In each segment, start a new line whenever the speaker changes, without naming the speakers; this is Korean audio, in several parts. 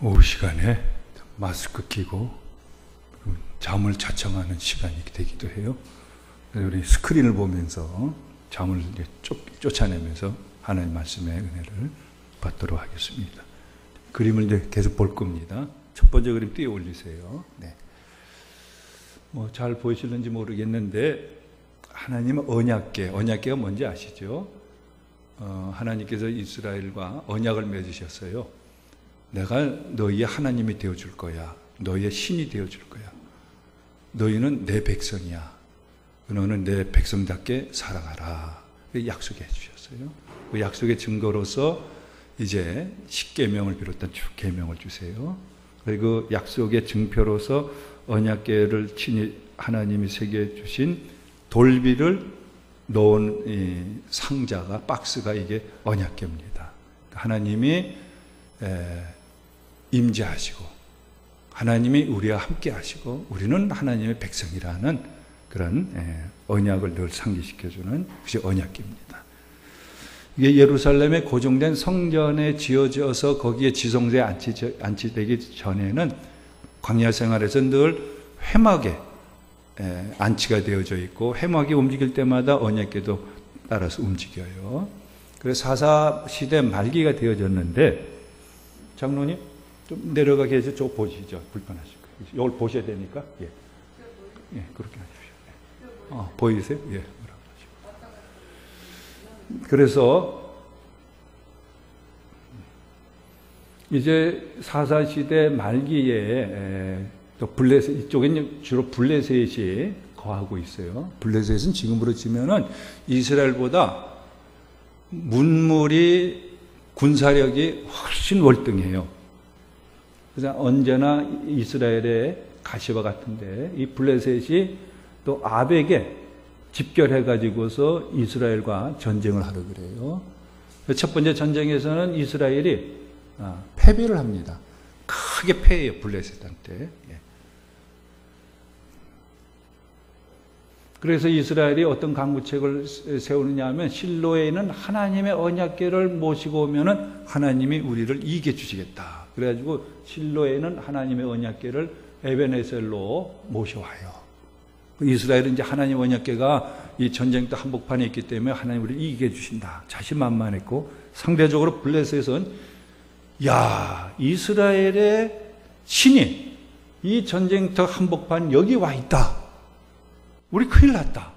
오후 시간에 마스크 끼고 잠을 자청하는 시간이 되기도 해요. 우리 스크린을 보면서 잠을 쫓아내면서 하나님 말씀의 은혜를 받도록 하겠습니다. 그림을 이제 계속 볼 겁니다. 첫 번째 그림 띄워 올리세요. 네. 뭐 잘 보이실는지 모르겠는데 하나님은 언약궤가 뭔지 아시죠? 하나님께서 이스라엘과 언약을 맺으셨어요. 내가 너희의 하나님이 되어줄 거야. 너희의 신이 되어줄 거야. 너희는 내 백성이야. 너는 내 백성답게 살아가라. 약속해 주셨어요. 그 약속의 증거로서 이제 십계명을 비롯한 계명을 주세요. 그리고 약속의 증표로서 언약궤를 친히 하나님이 새겨 주신 돌비를 넣은 이 상자가, 박스가 이게 언약궤입니다. 하나님이 임재하시고 하나님이 우리와 함께 하시고 우리는 하나님의 백성이라는 그런 언약을 늘 상기시켜주는 것이 언약궤입니다. 이게 예루살렘에 고정된 성전에 지어져서 거기에 지성소에 안치되기 전에는 광야 생활에서 늘 회막에 안치가 되어져 있고 회막이 움직일 때마다 언약궤도 따라서 움직여요. 그래서 사사시대 말기가 되어졌는데 장로님 좀 내려가 계셔서 저 보시죠. 불편하실까요? 이걸 보셔야 되니까. 예, 그렇게 하십시오. 보이세요? 예. 그래서 이제 사사시대 말기에 또 블레셋, 이쪽에는 주로 블레셋이 거하고 있어요. 블레셋은 지금으로 치면은 이스라엘보다 문물이 군사력이 훨씬 월등해요. 그래서 언제나 이스라엘의 가시와 같은데 이 블레셋이 또 아벡에 집결해가지고서 이스라엘과 전쟁을 하려 그래요. 첫 번째 전쟁에서는 이스라엘이 패배를 합니다. 크게 패해요, 블레셋한테. 그래서 이스라엘이 어떤 강구책을 세우느냐 하면 실로에 있는 하나님의 언약궤를 모시고 오면은 하나님이 우리를 이겨주시겠다. 그래가지고 실로에 있는 하나님의 언약궤를 에벤에셀로 모셔와요. 이스라엘은 이제 하나님 언약궤가 이 전쟁 때 한복판에 있기 때문에 하나님 우리를 이기게 해주신다. 자신만만했고 상대적으로 블레셋은 이스라엘의 신이 이 전쟁터 한복판 여기 와 있다. 우리 큰일 났다.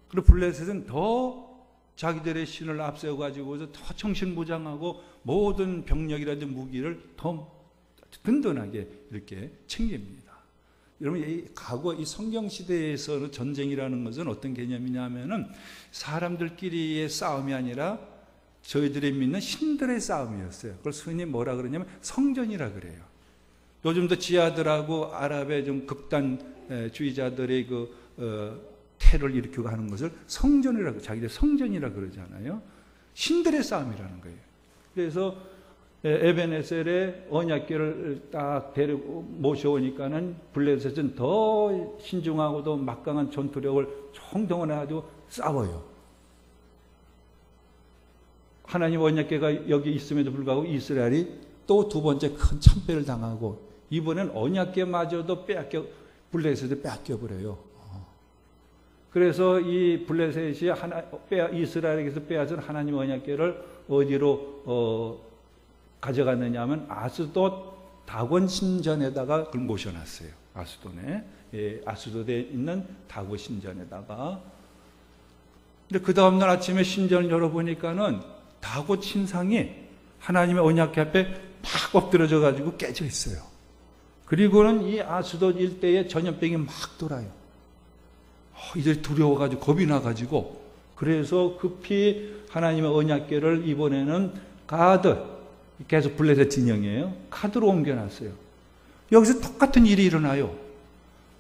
그리고 블레셋은 더 자기들의 신을 앞세워가지고서 더 정신무장하고 모든 병력이라든지 무기를 더 든든하게 이렇게 챙깁니다. 여러분, 이 과거 이 성경시대에서는 전쟁이라는 것은 어떤 개념이냐 하면은 사람들끼리의 싸움이 아니라 저희들이 믿는 신들의 싸움이었어요. 그걸 흔히 뭐라 그러냐면 성전이라 그래요. 요즘도 지하들하고 아랍의 좀 극단주의자들의 테러를 일으키고 하는 것을 성전이라고, 자기들 성전이라 그러잖아요. 신들의 싸움이라는 거예요. 그래서 에벤에셀의 언약궤를 딱 데리고 모셔오니까는 블레셋은 더 신중하고도 막강한 전투력을 총동원해가지고 싸워요. 하나님 언약궤가 여기 있음에도 불구하고 이스라엘이 또 두 번째 큰 참패를 당하고 이번엔 언약궤마저도 블레셋을 빼앗겨버려요. 그래서 이 블레셋이 이스라엘에게서 빼앗은 하나님 언약궤를 어디로 가져갔느냐 하면 아스돗 다곤 신전에다가 그걸 모셔놨어요. 아스돗에 있는 다곤 신전에다가. 근데 그 다음날 아침에 신전을 열어보니까는 다곤 신상이 하나님의 언약궤 앞에 팍 엎드려져 가지고 깨져 있어요. 그리고는 이 아스돗 일대에 전염병이 막 돌아요. 이제 두려워가지고 겁이 나가지고 그래서 급히 하나님의 언약궤를 이번에는 계속 블레셋 진영이에요. 가드로 옮겨놨어요. 여기서 똑같은 일이 일어나요.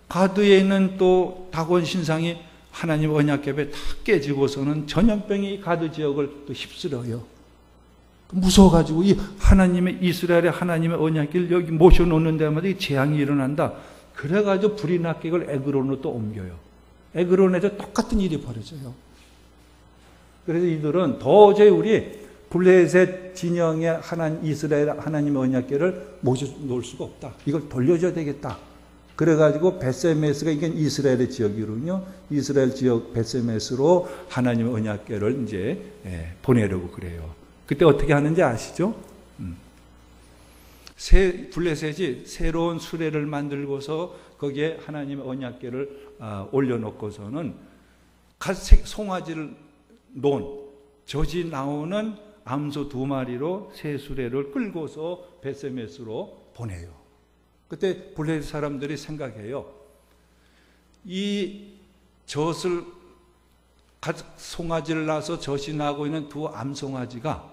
가드에 있는 또 다곤 신상이 하나님 언약궤에 다 깨지고서는 전염병이 가드 지역을 또 휩쓸어요. 무서워가지고 이 이스라엘의 하나님의 언약궤를 여기 모셔놓는 데마다 이 재앙이 일어난다. 그래가지고 불이 났게 이걸 에그론으로 또 옮겨요. 에그론에서 똑같은 일이 벌어져요. 그래서 이들은 도저히 우리 블레셋 진영의 이스라엘 하나님의 언약궤를 모셔놓을 수가 없다. 이걸 돌려줘야 되겠다. 그래가지고 베세메스가 이게 이스라엘의 지역이거든요. 이스라엘 지역 베세메스로 하나님의 언약궤를 이제 보내려고 그래요. 그때 어떻게 하는지 아시죠? 블레셋이 새로운 수레를 만들고서 거기에 하나님의 언약궤를 올려놓고서는 송아지를 놓은 젖이 나오는 암소 2마리로 새 수레를 끌고서 베세메스로 보내요. 그때 블레셋 사람들이 생각해요. 이 젖을 송아지를 낳아서 젖이 나고 있는 두 암송아지가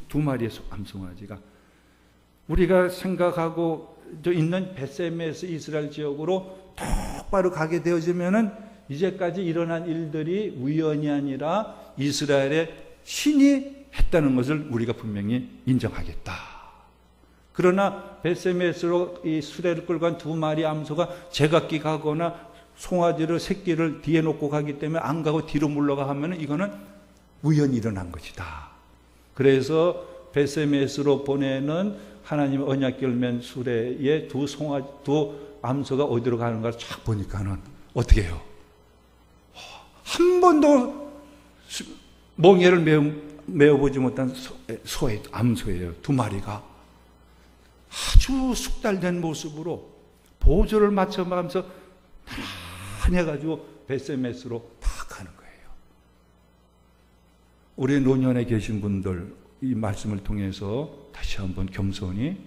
두 마리의 암송아지가 우리가 생각하고 있는 베세메스 이스라엘 지역으로 똑바로 가게 되어지면은 이제까지 일어난 일들이 우연이 아니라 이스라엘의 신이 했다는 것을 우리가 분명히 인정하겠다. 그러나 베세메스로 이 수레를 끌고 간 2마리 암소가 제각기 가거나 송아지를 새끼를 뒤에 놓고 가기 때문에 안 가고 뒤로 물러가 하면 이거는 우연히 일어난 것이다. 그래서 베세메스로 보내는 하나님의 언약궤를 맨 수레에 두 암소가 어디로 가는가를 쫙 보니까는 어떻게 해요? 한 번도 멍에를 메어보지 못한 암소예요. 2마리가 아주 숙달된 모습으로 보조를 맞춰가면서 해가지고 베세메스로 다 가는 거예요. 우리 노년에 계신 분들 이 말씀을 통해서 다시 한번 겸손히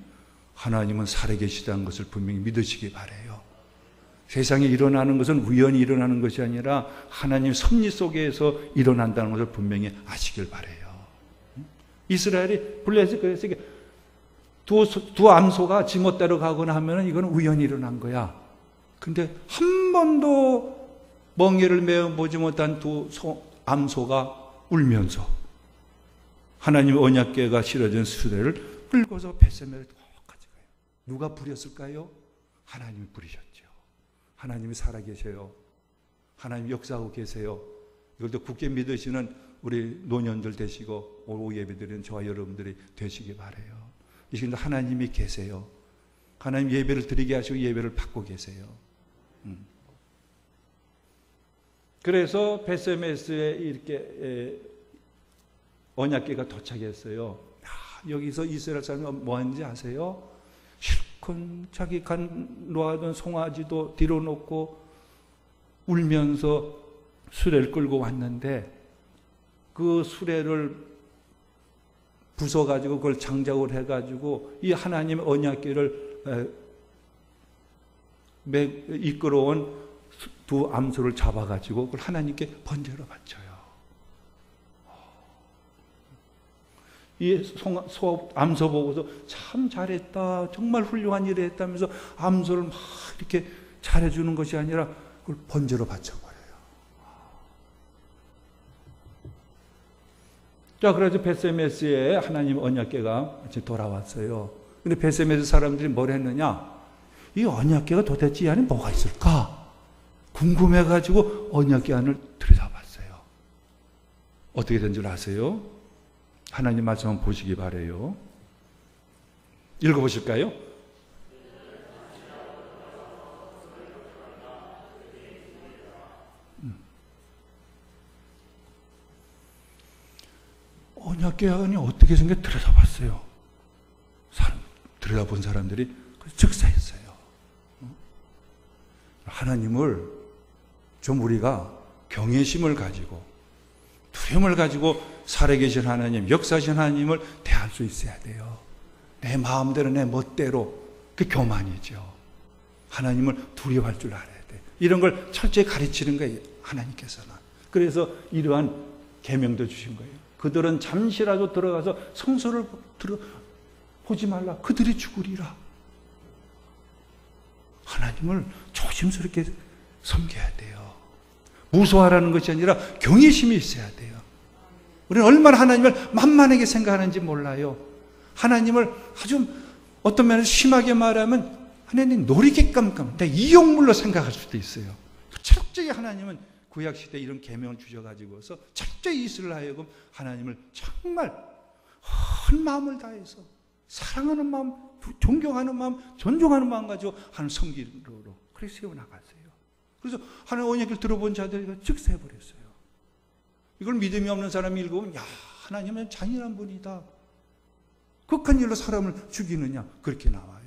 하나님은 살아계시다는 것을 분명히 믿으시기 바라요. 세상에 일어나는 것은 우연히 일어나는 것이 아니라 하나님 섭리 속에서 일어난다는 것을 분명히 아시길 바라요. 이스라엘이 블레셋 그래서 두 암소가 지멋대로 가거나 하면 이건 우연히 일어난 거야. 근데 한 번도 멍에를 메어보지 못한 두 암소가 울면서 하나님의 언약궤가 실어진 수레를 끌고서 베세메스로 똑같이 가요. 누가 부렸을까요? 하나님이 부리셨죠. 하나님이 살아계셔요. 하나님 역사하고 계세요. 이것도 굳게 믿으시는 우리 노년들 되시고 오후 예배드리는 저와 여러분들이 되시기 바라요. 이 시간에 하나님이 계세요. 하나님 예배를 드리게 하시고 예배를 받고 계세요. 그래서 베세메스에 이렇게 언약궤가 도착했어요. 여기서 이스라엘 사람이 뭐 하는지 아세요? 실컷 자기 놓아둔 송아지도 뒤로 놓고 울면서 수레를 끌고 왔는데 그 수레를 부숴가지고 그걸 장작을 해가지고 이 하나님의 언약궤를 이끌어온 두 암소를 잡아가지고 그걸 하나님께 번제로 바쳐요. 이 암소 보고서 참 잘했다, 정말 훌륭한 일을 했다면서 암소를 막 이렇게 잘해주는 것이 아니라 그걸 번제로 바쳐버려요. 자, 그래서 베세메스에 하나님 언약궤가 돌아왔어요. 근데 베세메스 사람들이 뭘 했느냐? 이 언약궤가 도대체 이 안에 뭐가 있을까? 궁금해가지고 언약궤 안을 들여다봤어요. 어떻게 된 줄 아세요? 하나님 말씀 한번 보시기 바라요. 읽어보실까요? 언약궤 안이 어떻게 생겨 들여다봤어요. 들여다본 사람들이 즉사했어요. 하나님을 좀 우리가 경외심을 가지고 두려움을 가지고 살아계신 하나님, 역사하신 하나님을 대할 수 있어야 돼요. 내 마음대로 내 멋대로. 그 교만이죠. 하나님을 두려워할 줄 알아야 돼. 이런 걸 철저히 가르치는 거예요, 하나님께서는. 그래서 이러한 계명도 주신 거예요. 그들은 잠시라도 들어가서 성소를 보지 말라. 그들이 죽으리라. 하나님을 조심스럽게 섬겨야 돼요. 무서워하라는 것이 아니라 경외심이 있어야 돼요. 우리는 얼마나 하나님을 만만하게 생각하는지 몰라요. 하나님을 아주 어떤 면에서 심하게 말하면 하나님 놀이개감감, 이용물로 생각할 수도 있어요. 철저히 하나님은 구약시대에 이런 계명을 주셔가지고서 철저히 이스라엘 하여금 하나님을 정말 온 마음을 다해서 사랑하는 마음, 존경하는 마음, 존중하는 마음 가지고 하나님 섬기도록 그렇게 세워나갔어요. 그래서 하나님 언약을 들어본 자들이 즉세해버렸어요. 이걸 믿음이 없는 사람이 읽으면, 야, 하나님은 잔인한 분이다. 극한 일로 사람을 죽이느냐, 그렇게 나와요.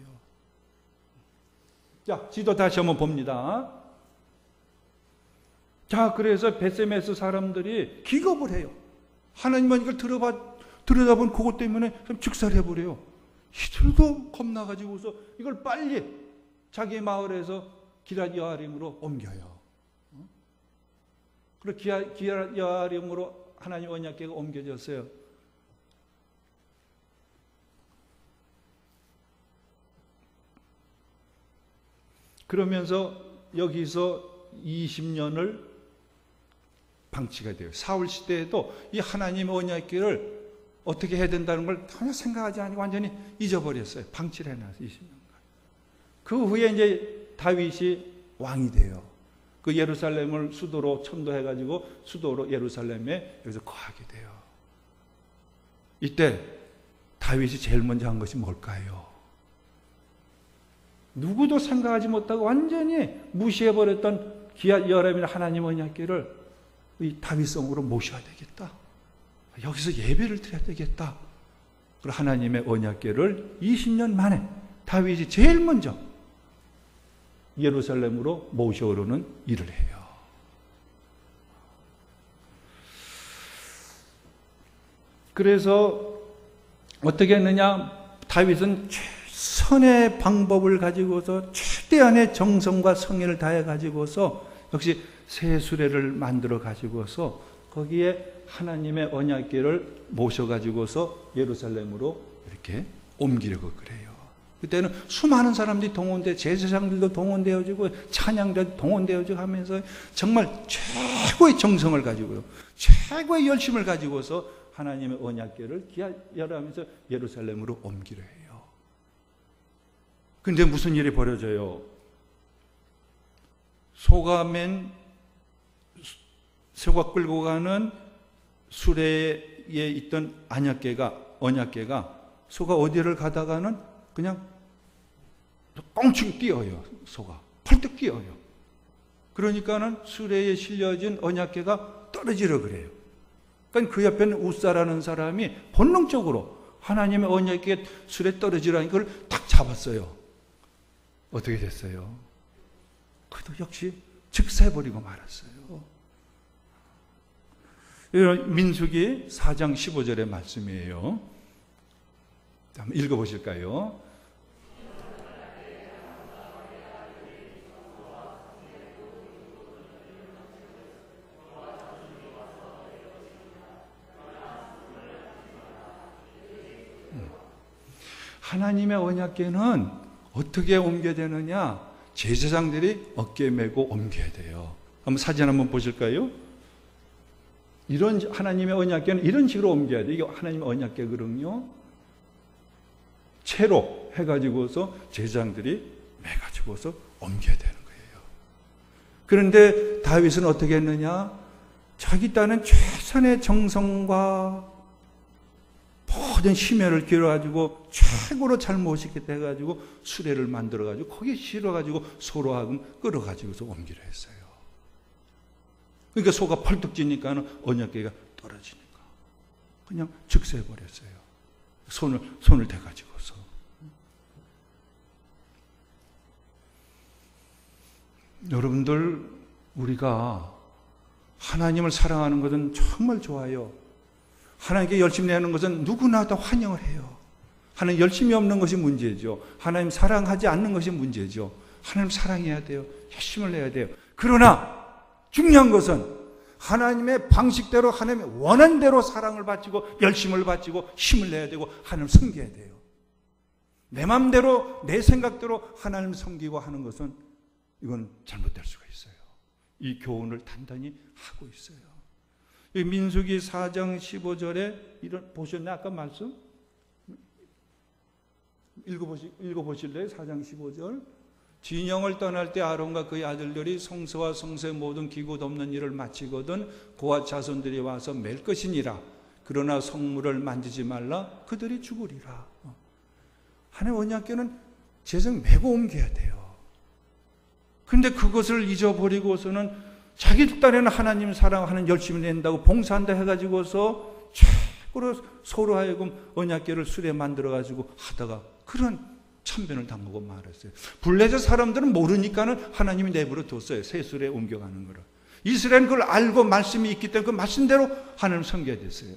자, 지도 다시 한번 봅니다. 자, 그래서 베세메스 사람들이 기겁을 해요. 하나님은 이걸 들여다본 그것 때문에 즉살해버려요. 이들도 겁나가지고서 이걸 빨리 자기 마을에서 기럇 여아림으로 옮겨요. 그리고 기럇 여아림으로 하나님 언약궤가 옮겨졌어요. 그러면서 여기서 20년을 방치가 돼요. 사울 시대에도 이 하나님의 언약궤를 어떻게 해야 된다는 걸 전혀 생각하지 않고 완전히 잊어버렸어요. 방치를 해놨어요. 20년간. 그 후에 이제 다윗이 왕이 돼요. 그 예루살렘을 수도로 천도해가지고 수도로 예루살렘에 여기서 거하게 돼요. 이때 다윗이 제일 먼저 한 것이 뭘까요? 누구도 생각하지 못하고 완전히 무시해버렸던 기럇 여아림이나 하나님 언약궤를 이 다윗성으로 모셔야 되겠다. 여기서 예배를 드려야 되겠다. 그리고 하나님의 언약궤를 20년 만에 다윗이 제일 먼저 예루살렘으로 모셔오려는 일을 해요. 그래서 어떻게 했느냐? 다윗은 최선의 방법을 가지고서 최대한의 정성과 성의를 다해 가지고서 역시 새 수레를 만들어 가지고서 거기에 하나님의 언약궤를 모셔 가지고서 예루살렘으로 이렇게 옮기려고 그래요. 그때는 수많은 사람들이 동원돼, 제사장들도 동원되어지고 찬양자도 되어지고 하면서 정말 최고의 정성을 가지고요, 최고의 열심을 가지고서 하나님의 언약궤를 기하하면서 예루살렘으로 옮기려 해요. 그런데 무슨 일이 벌어져요? 소가 끌고 가는 수레에 있던 언약궤가 소가 어디를 가다가는 그냥 꽁충 뛰어요. 소가 펄떡 뛰어요. 그러니까는 수레에 실려진 언약궤가 떨어지려 그래요. 그러니까 그 옆에는 우사라는 사람이 본능적으로 하나님의 언약궤 수레 떨어지라는 걸 딱 잡았어요. 어떻게 됐어요? 그도 역시 즉사해버리고 말았어요. 민수기 4장 15절의 말씀이에요. 한번 읽어보실까요? 하나님의 언약궤는 어떻게 옮겨야 되느냐? 제사장들이 어깨에 메고 옮겨야 돼요. 한번 사진 한번 보실까요? 이런 하나님의 언약궤는 이런 식으로 옮겨야 돼요. 이게 하나님의 언약궤거든요. 채로 해가지고서 제사장들이 매가지고서 옮겨야 되는 거예요. 그런데 다윗은 어떻게 했느냐? 자기 딴은 최선의 정성과 모든 심혈을 기울여가지고 최고로 잘 모시겠다 해가지고 수레를 만들어가지고 거기에 실어가지고 소로 하금 끌어가지고서 옮기려 했어요. 그러니까 소가 펄떡 지니까는 언약궤가 떨어지니까 그냥 즉사해버렸어요. 손을 대가지고서. 여러분들, 우리가 하나님을 사랑하는 것은 정말 좋아요. 하나님께 열심히 내는 것은 누구나 다 환영을 해요. 하나님 열심히 없는 것이 문제죠. 하나님 사랑하지 않는 것이 문제죠. 하나님 사랑해야 돼요. 열심을 내야 돼요. 그러나 중요한 것은 하나님의 방식대로, 하나님의 원한대로 사랑을 바치고 열심을 바치고 힘을 내야 되고 하나님을 섬겨야 돼요. 내 마음대로 내 생각대로 하나님을 섬기고 하는 것은 이건 잘못될 수가 있어요. 이 교훈을 단단히 하고 있어요. 민수기 4장 15절에 이런 보셨나요? 아까 말씀? 읽어보실래요? 4장 15절. 진영을 떠날 때 아론과 그의 아들들이 성소와 성소의 모든 기구 덮는 일을 마치거든 고아 자손들이 와서 맬 것이니라. 그러나 성물을 만지지 말라. 그들이 죽으리라. 하나님의 언약궤는 제성 메고 옮겨야 돼요. 그런데 그것을 잊어버리고서는 자기 딴에는 하나님 사랑하는 열심히 낸다고 봉사한다 해가지고서 최고로 서로 하여금 언약궤를 수레 만들어가지고 하다가 그런 참변을 당하고 말았어요. 블레셋 사람들은 모르니까는 하나님이 내버려 뒀어요. 새 수레에 옮겨가는 거를. 이스라엘은 그걸 알고 말씀이 있기 때문에 그 말씀대로 하나님 섬겨야 됐어요.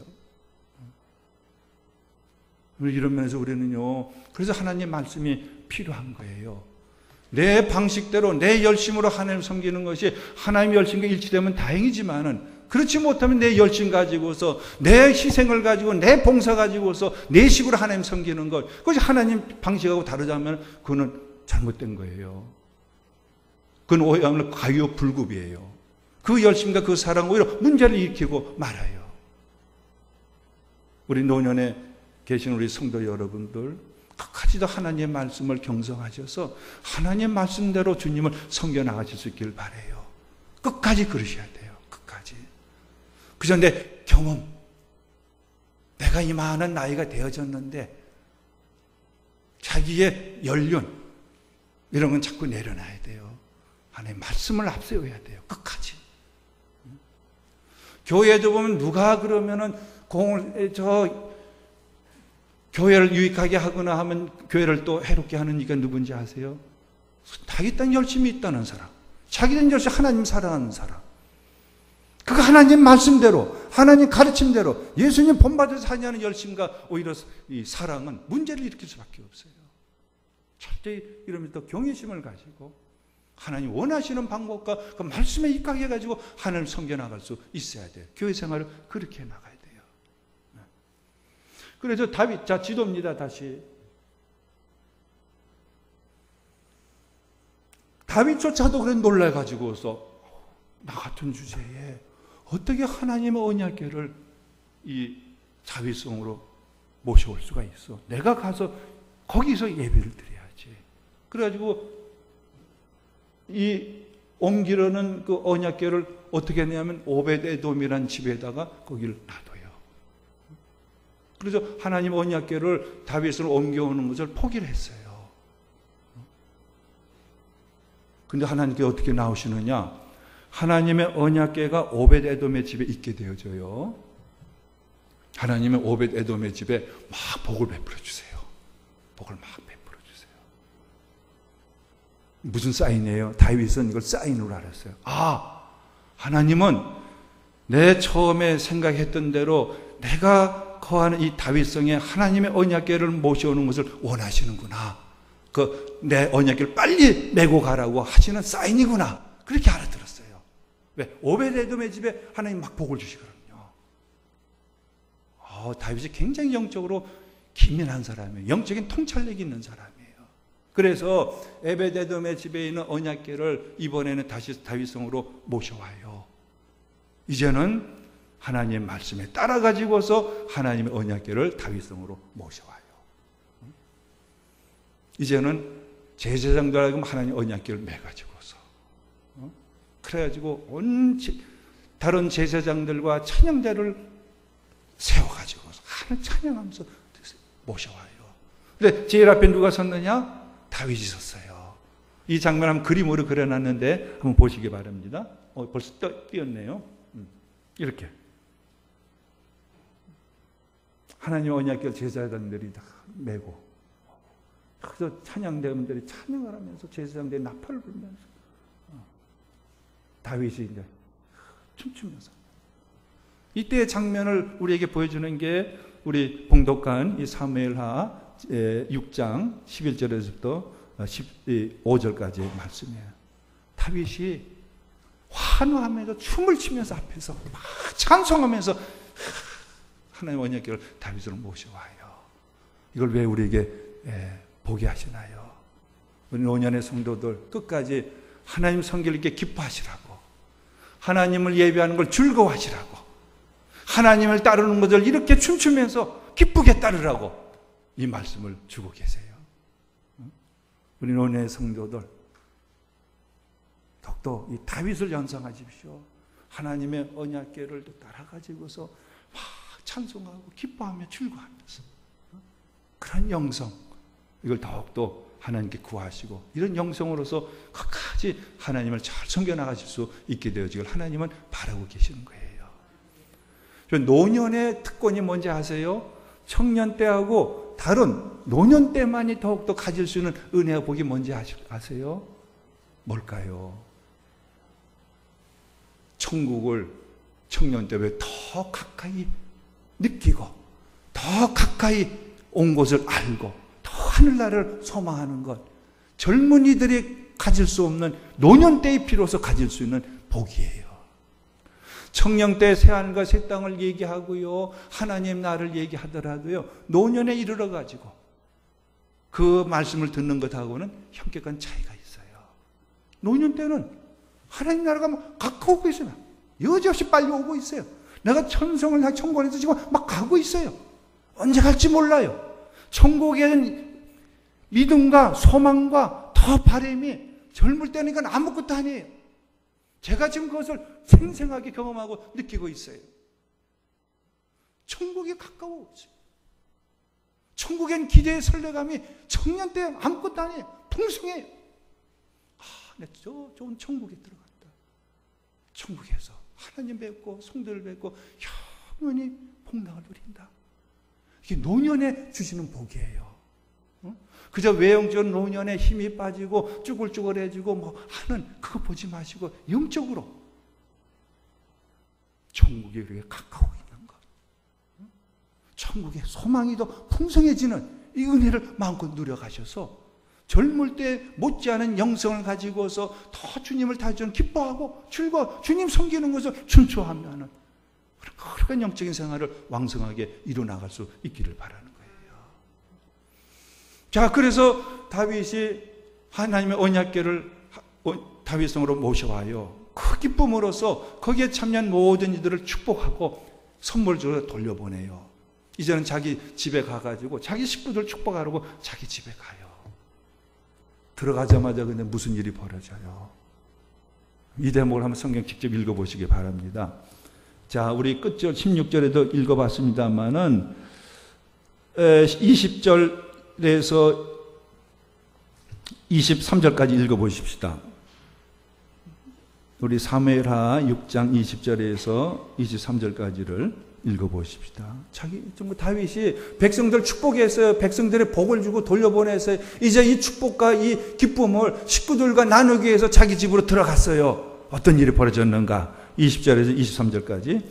이런 면에서 우리는요, 그래서 하나님 말씀이 필요한 거예요. 내 방식대로 내 열심으로 하나님 섬기는 것이 하나님의 열심과 일치되면 다행이지만은 그렇지 못하면 내 열심 가지고서 내 희생을 가지고 내 봉사 가지고서 내 식으로 하나님 섬기는 것, 그것이 하나님 방식하고 다르다면 그거는 잘못된 거예요. 그건 오해하면 과유불급이에요. 그 열심과 그 사랑 오히려 문제를 일으키고 말아요. 우리 노년에 계신 우리 성도 여러분들 끝까지도 하나님의 말씀을 경성하셔서 하나님의 말씀대로 주님을 섬겨 나가실 수 있길 바라요. 끝까지 그러셔야 돼요. 끝까지. 그저 내 경험, 내가 이만한 나이가 되어졌는데 자기의 연륜 이런 건 자꾸 내려놔야 돼요. 하나님의 말씀을 앞세워야 돼요. 끝까지. 교회에도 보면 누가 그러면은 교회를 유익하게 하거나 하면 교회를 또 해롭게 하는 이가 누군지 아세요? 자기 딴 열심이 있다는 사람, 자기 딴 열심 하나님 사랑하는 사람, 그거 하나님 말씀대로 하나님 가르침대로 예수님 본받아서 사냐는 열심과 오히려 이 사랑은 문제를 일으킬 수밖에 없어요. 절대 이러면서 경외심을 가지고 하나님 원하시는 방법과 그 말씀에 입각해가지고 하나님을 섬겨나갈 수 있어야 돼요. 교회 생활을 그렇게 나가야 돼요. 그래서 다윗, 자, 지도입니다, 다시. 다윗조차도 그래 놀라가지고서 나 같은 주제에 어떻게 하나님의 언약궤를 이 자위성으로 모셔올 수가 있어? 내가 가서 거기서 예배를 드려야지. 그래가지고 이 옮기려는 그 언약궤를 어떻게 했냐면 오벳에돔이라는 집에다가 거기를 놔둬요. 그래서 하나님 언약궤를 다윗을 옮겨오는 것을 포기를 했어요. 근데 하나님께 어떻게 나오시느냐? 하나님의 언약궤가 오벳에돔의 집에 있게 되어져요. 하나님의 오벳에돔의 집에 막 복을 베풀어 주세요. 복을 막 베풀어 주세요. 무슨 사인이에요? 다윗은 이걸 사인으로 알았어요. 아, 하나님은 내 처음에 생각했던 대로 내가 거하는 이 다윗성에 하나님의 언약궤를 모셔오는 것을 원하시는구나. 그 내 언약궤를 빨리 메고 가라고 하시는 사인이구나. 그렇게 알아들었어요. 왜? 오벳에돔의 집에 하나님 막 복을 주시거든요. 다윗이 굉장히 영적으로 기민한 사람이에요. 영적인 통찰력이 있는 사람이에요. 그래서 오벳에돔의 집에 있는 언약궤를 이번에는 다시 다윗성으로 모셔와요. 이제는 하나님의 말씀에 따라 가지고서 하나님의 언약궤를 다윗성으로 모셔와요. 이제는 제사장들하고 하나님 언약궤를 매가지고서 그래가지고 다른 제사장들과 찬양대를 세워가지고서 하나님 찬양하면서 모셔와요. 근데 제일 앞에 누가 섰느냐? 다윗이 섰어요. 이 장면 한번 그림으로 그려놨는데 한번 보시기 바랍니다. 벌써 띄었네요. 이렇게 하나님 언약궤를 제사장들이 다 메고 그래서 찬양대원들이 찬양을 하면서 제사장들이 나팔을 불면서 다윗이 이제 춤추면서 이때의 장면을 우리에게 보여주는 게 우리 봉독한 이 사무엘하 6장 11절에서부터 15절까지의 말씀이에요. 다윗이 환호하면서 춤을 추면서 앞에서 막 찬송하면서 하나님의 언약궤를 다윗으로 모셔와요. 이걸 왜 우리에게 보게 하시나요? 우리 노년의 성도들 끝까지 하나님 섬기를 이렇게 기뻐하시라고, 하나님을 예배하는 걸 즐거워하시라고, 하나님을 따르는 것을 이렇게 춤추면서 기쁘게 따르라고 이 말씀을 주고 계세요. 우리 노년의 성도들 더욱더 이 다윗을 연상하십시오. 하나님의 언약궤를 따라가지고서 막 찬송하고 기뻐하며 즐거워하면서 그런 영성, 이걸 더욱더 하나님께 구하시고 이런 영성으로서 끝까지 하나님을 잘 섬겨나가실 수 있게 되어지길 하나님은 바라고 계시는 거예요. 노년의 특권이 뭔지 아세요? 청년 때하고 다른 노년 때만이 더욱더 가질 수 있는 은혜와 복이 뭔지 아세요? 뭘까요? 천국을 청년 때 왜 더 가까이 느끼고 더 가까이 온 곳을 알고 더 하늘나라를 소망하는 것, 젊은이들이 가질 수 없는 노년 때에 비로소 가질 수 있는 복이에요. 청년 때 새하늘과 새 땅을 얘기하고요, 하나님 나라를 얘기하더라도요, 노년에 이르러 가지고 그 말씀을 듣는 것하고는 현격한 차이가 있어요. 노년 때는 하나님 나라가 가까우고 있어요. 여지없이 빨리 오고 있어요. 내가 천성을 향해 천국에서 지금 막 가고 있어요. 언제 갈지 몰라요. 천국에는 믿음과 소망과 더 바람이 젊을 때니까 아무것도 아니에요. 제가 지금 그것을 생생하게 경험하고 느끼고 있어요. 천국이 가까워 있어요. 천국엔 기대의 설레감이 청년 때 아무것도 아니에요. 풍성해요. 내 좋은 천국에 들어간다. 천국에서 하나님 뵙고 성도를 뵙고 영원히 복락을 누린다. 이게 노년에 주시는 복이에요. 그저 외형적인 노년에 힘이 빠지고 쭈글쭈글해지고 뭐 하는 그거 보지 마시고 영적으로 천국이 그렇게 가까워 있는 것, 천국의 소망이 더 풍성해지는 이 은혜를 마음껏 누려가셔서 젊을 때 못지않은 영성을 가지고서 더 주님을 다주는 기뻐하고 즐거워 주님 섬기는 것을 춘추하며 하는 그런 영적인 생활을 왕성하게 이루어나갈 수 있기를 바라는 거예요. 자, 그래서 다윗이 하나님의 언약궤를 다윗성으로 모셔와요. 그 기쁨으로써 거기에 참여한 모든 이들을 축복하고 선물적으로 돌려보내요. 이제는 자기 집에 가가지고 자기 식구들 축복하려고 자기 집에 가요. 들어가자마자 근데 무슨 일이 벌어져요? 이 대목을 한번 성경 직접 읽어보시기 바랍니다. 자, 우리 끝절 16절에도 읽어봤습니다만은 20절에서 23절까지 읽어보십시다. 우리 사무엘하 6장 20절에서 23절까지를 읽어보십시다. 다윗이 백성들 축복했어요. 백성들의 복을 주고 돌려보내서 이제 이 축복과 이 기쁨을 식구들과 나누기 위해서 자기 집으로 들어갔어요. 어떤 일이 벌어졌는가? 20절에서 23절까지.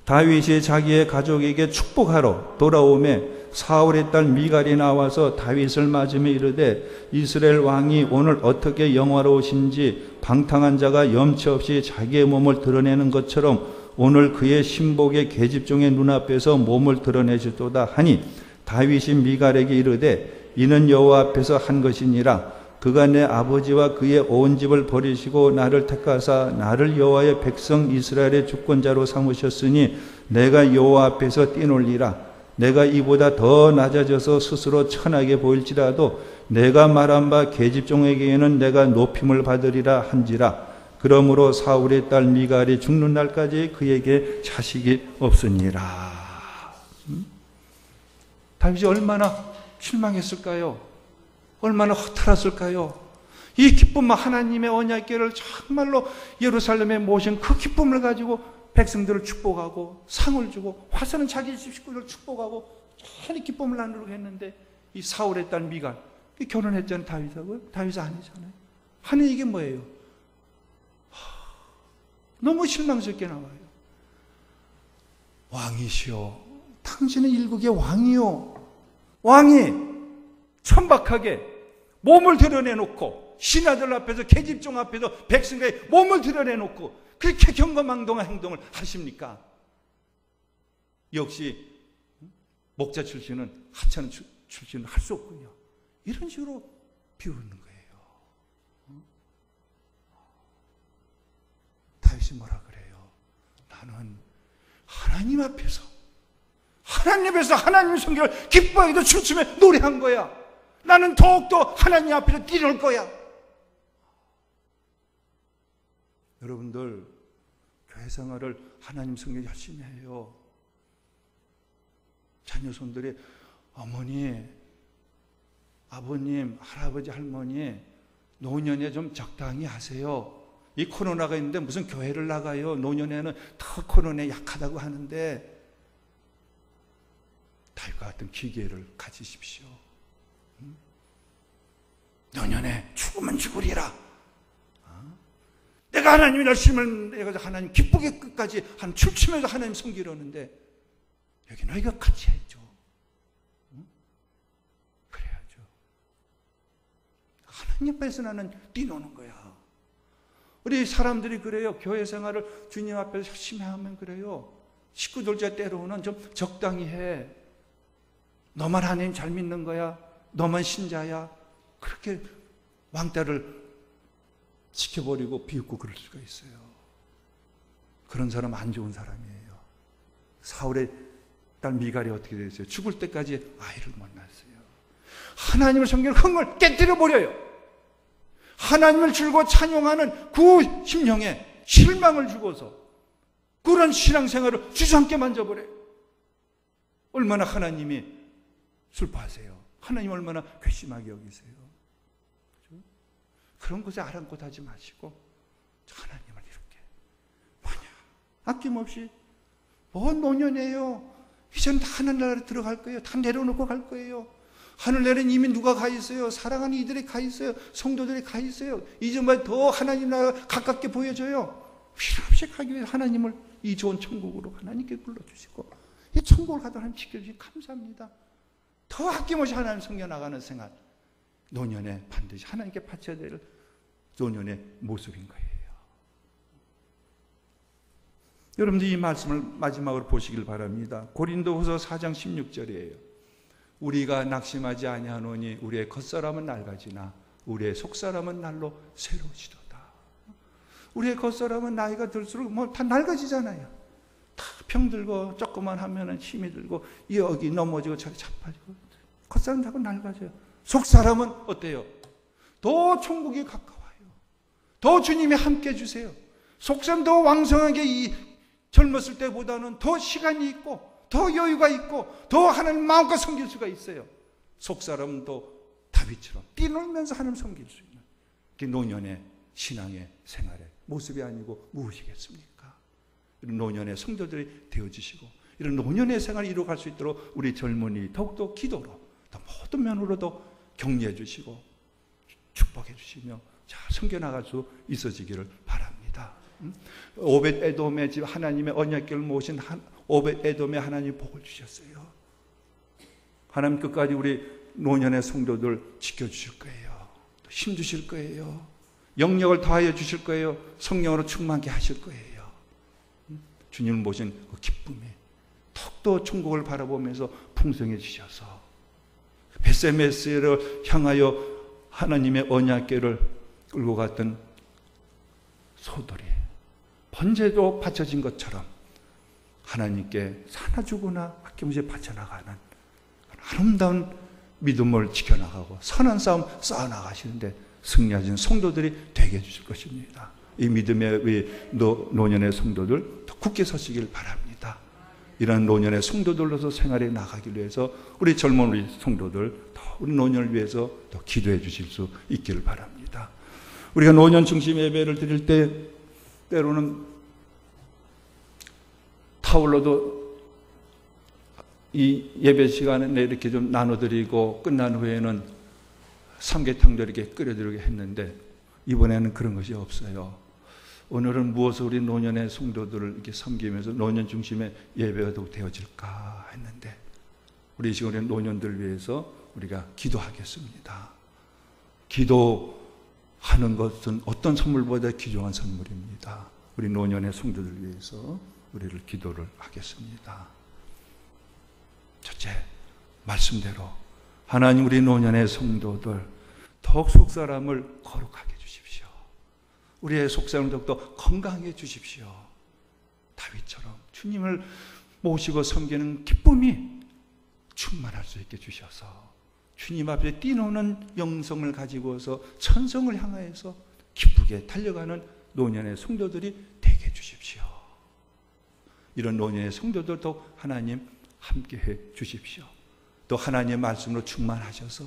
다윗이 자기의 가족에게 축복하러 돌아오매 사울의 딸 미갈이 나와서 다윗을 맞으며 이르되 이스라엘 왕이 오늘 어떻게 영화로우신지 방탕한 자가 염치 없이 자기의 몸을 드러내는 것처럼 오늘 그의 신복의 계집종의 눈앞에서 몸을 드러내시도다 하니 다윗이 미갈에게 이르되 이는 여호와 앞에서 한 것이니라. 그가 내 아버지와 그의 온 집을 버리시고 나를 택하사 나를 여호와의 백성 이스라엘의 주권자로 삼으셨으니 내가 여호와 앞에서 뛰놀리라. 내가 이보다 더 낮아져서 스스로 천하게 보일지라도 내가 말한 바 계집종에게는 내가 높임을 받으리라 한지라. 그러므로 사울의 딸 미갈이 죽는 날까지 그에게 자식이 없으니라. 다윗이 얼마나 실망했을까요? 얼마나 허탈했을까요? 이 기쁨과 하나님의 언약궤를 정말로 예루살렘에 모신 그 기쁨을 가지고 백성들을 축복하고 상을 주고 와서는 자기 집 식구들을 축복하고 참 기쁨을 나누려고 했는데 이 사울의 딸 미갈 결혼했잖아요. 다윗하고요. 다윗이 아니잖아요. 하는 이게 뭐예요? 너무 실망스럽게 나와요. 왕이시여, 당신은 일국의 왕이요. 왕이 천박하게 몸을 드러내놓고 신하들 앞에서 계집종 앞에서 백성의 몸을 드러내놓고 그렇게 경거망동한 행동을 하십니까? 역시 목자 출신은 하찮은 출신은 할 수 없군요. 이런 식으로 비우는 거예요. 다윗이 뭐라 그래요? 나는 하나님 앞에서 하나님 성경을 기뻐하기도 춤추며 노래한 거야. 나는 더욱더 하나님 앞에서 뛰놀 거야. 여러분들 교회 생활을 하나님 성경 열심히 해요. 자녀손들이 어머니, 아버님, 할아버지, 할머니 노년에 좀 적당히 하세요. 이 코로나가 있는데 무슨 교회를 나가요. 노년에는 더 코로나에 약하다고 하는데 다윗과 같은 기계를 가지십시오. 노년에 죽으면 죽으리라. 내가 하나님의 열심을 내가 하나님 기쁘게 끝까지 한 춤추면서 하나님 섬기려는데 여기 너희가 같이 해줘. 그래야죠. 하나님 앞에서 나는 뛰노는 거야. 우리 사람들이 그래요. 교회 생활을 주님 앞에서 열심히 하면 그래요. 식구들 때로는 좀 적당히 해. 너만 하나님 잘 믿는 거야. 너만 신자야. 그렇게 왕따를 지켜버리고 비웃고 그럴 수가 있어요. 그런 사람 안 좋은 사람이에요. 사울의 딸 미갈이 어떻게 됐어요? 죽을 때까지 아이를 못 낳았어요. 하나님을 섬기는 흥을 깨뜨려 버려요. 하나님을 줄고 찬양하는 그 심령에 실망을 주고서 그런 신앙생활을 주저앉게 만져버려요. 얼마나 하나님이 슬퍼하세요. 하나님 얼마나 괘씸하게 여기세요. 그렇죠? 그런 것에 아랑곳하지 마시고 하나님을 이렇게 뭐냐 아낌없이 노년이에요. 이제는 다 하늘나라에 들어갈 거예요. 다 내려놓고 갈 거예요. 하늘나라는 이미 누가 가 있어요? 사랑하는 이들이 가 있어요. 성도들이 가 있어요. 이제만 더 하나님 나라 가깝게 보여져요. 필요없이 가기 위해 하나님을 이 좋은 천국으로 하나님께 불러주시고 이 천국을 가다 하나님 지켜주시니 감사합니다. 더 아낌없이 하나님 섬겨나가는 생활, 노년에 반드시 하나님께 바쳐야 될 노년의 모습인 거예요. 여러분들 이 말씀을 마지막으로 보시길 바랍니다. 고린도후서 4장 16절이에요. 우리가 낙심하지 아니하노니 우리의 겉사람은 낡아지나 우리의 속사람은 날로 새로워지도다. 우리의 겉사람은 나이가 들수록 뭐 다 낡아지잖아요. 다 병들고 조금만 하면은 힘이 들고 여기 넘어지고 저기 자빠지고 겉사람 자꾸 낡아져요. 속사람은 어때요? 더 천국이 가까워요. 더 주님이 함께 해주세요. 속사람 더 왕성하게 이 젊었을 때보다는 더 시간이 있고 더 여유가 있고 더 하나님 마음껏 섬길 수가 있어요. 속사람은 또 다윗처럼 뛰놀면서 하나님 섬길 수 있는 그게 노년의 신앙의 생활의 모습이 아니고 무엇이겠습니까? 이런 노년의 성도들이 되어주시고 이런 노년의 생활을 이루어갈 수 있도록 우리 젊은이 더욱더 기도로 더 모든 면으로도 격려해 주시고 축복해 주시며 잘 섬겨나갈 수 있어지기를 바랍니다. 오벳 에돔의 집 하나님의 언약궤를 모신 오벳 에돔의 하나님 복을 주셨어요. 하나님 끝까지 우리 노년의 성도들 지켜주실 거예요. 힘 주실 거예요. 영역을 더하여 주실 거예요. 성령으로 충만케 하실 거예요. 주님을 모신 그 기쁨이 더욱더 천국을 바라보면서 풍성해지셔서 베세메스를 향하여 하나님의 언약궤를 끌고 갔던 소들이 번제도 바쳐진 것처럼 하나님께 사나주거나 아낌없이 바쳐나가는 아름다운 믿음을 지켜나가고 선한 싸움 쌓아나가시는데 승리하신 성도들이 되게 해주실 것입니다. 이 믿음의 노년의 성도들 더 굳게 서시길 바랍니다. 이런 노년의 성도들로서 생활에 나가기 위해서 우리 젊은 우리 성도들 더 우리 노년을 위해서 더 기도해 주실 수 있기를 바랍니다. 우리가 노년 중심 예배를 드릴 때 때로는 타올로도 이 예배 시간에 이렇게 좀 나눠드리고 끝난 후에는 삼계탕도 이렇게 끓여드리게 했는데 이번에는 그런 것이 없어요. 오늘은 무엇을 우리 노년의 성도들을 이렇게 섬기면서 노년 중심의 예배가 더욱 되어질까 했는데 우리 이 시간에 노년들 위해서 우리가 기도하겠습니다. 기도하는 것은 어떤 선물보다 귀중한 선물입니다. 우리 노년의 성도들 위해서 우리를 기도를 하겠습니다. 첫째, 말씀대로 하나님 우리 노년의 성도들 더욱 속사람을 거룩하게 해주십시오. 우리의 속사람을 더욱더 건강하게 해주십시오. 다윗처럼 주님을 모시고 섬기는 기쁨이 충만할 수 있게 주셔서 주님 앞에 뛰노는 영성을 가지고서 천성을 향하여서 기쁘게 달려가는 노년의 성도들이 되게 해주십시오. 이런 노년의 성도들도 하나님 함께해 주십시오. 또 하나님의 말씀으로 충만하셔서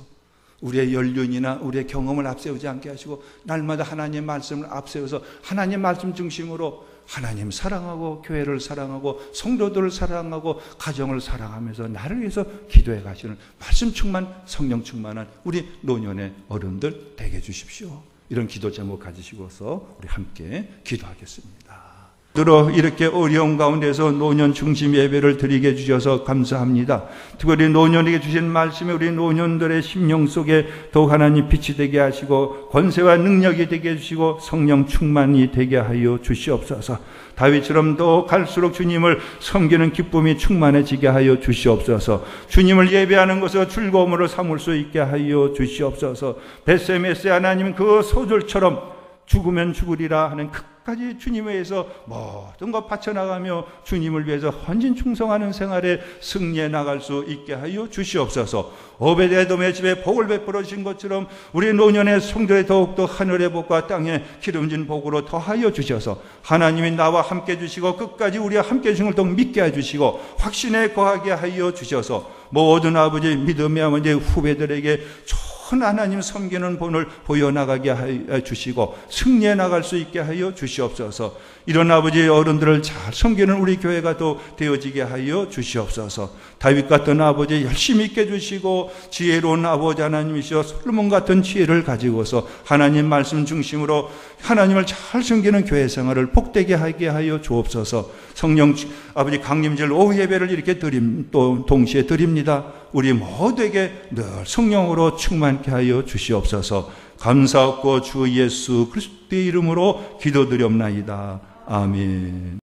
우리의 연륜이나 우리의 경험을 앞세우지 않게 하시고 날마다 하나님의 말씀을 앞세워서 하나님의 말씀 중심으로 하나님 사랑하고 교회를 사랑하고 성도들을 사랑하고 가정을 사랑하면서 나를 위해서 기도해 가시는 말씀 충만, 성령 충만한 우리 노년의 어른들 되게 해주십시오. 이런 기도 제목 가지시고서 우리 함께 기도하겠습니다. 들어 이렇게 어려운 가운데서 노년 중심 예배를 드리게 해주셔서 감사합니다. 특별히 노년에게 주신 말씀이 우리 노년들의 심령 속에 더욱 하나님 빛이 되게 하시고 권세와 능력이 되게 해주시고 성령 충만이 되게 하여 주시옵소서. 다윗처럼 더 갈수록 주님을 섬기는 기쁨이 충만해지게 하여 주시옵소서. 주님을 예배하는 것을 즐거움으로 삼을 수 있게 하여 주시옵소서. 벳세메스의 하나님 그 소절처럼 죽으면 죽으리라 하는 끝까지 주님에 의해서 모든 것 바쳐나가며 주님을 위해서 헌신 충성하는 생활에 승리해 나갈 수 있게 하여 주시옵소서. 오베데돔의 집에 복을 베풀어 주신 것처럼 우리 노년의 성도에 더욱더 하늘의 복과 땅의 기름진 복으로 더하여 주셔서 하나님이 나와 함께 주시고 끝까지 우리와 함께 주신 걸 더 믿게 해주시고 확신에 거하게 하여 주셔서 모든 아버지 믿음의 아버지 후배들에게 하나님 섬기는 본을 보여나가게 하여 주시고 승리해 나갈 수 있게 하여 주시옵소서. 이런 아버지 어른들을 잘 섬기는 우리 교회가 또 되어지게 하여 주시옵소서. 다윗 같은 아버지 열심히 있게 해주시고 지혜로운 아버지 하나님이시여 솔로몬 같은 지혜를 가지고서 하나님 말씀 중심으로 하나님을 잘 섬기는 교회 생활을 복되게 하게 하여 주옵소서. 성령 아버지 강림절 오후 예배를 이렇게 또 동시에 드립니다. 우리 모두에게 늘 성령으로 충만케 하여 주시옵소서. 감사하고 주 예수 그리스도의 이름으로 기도드렸나이다. 아멘.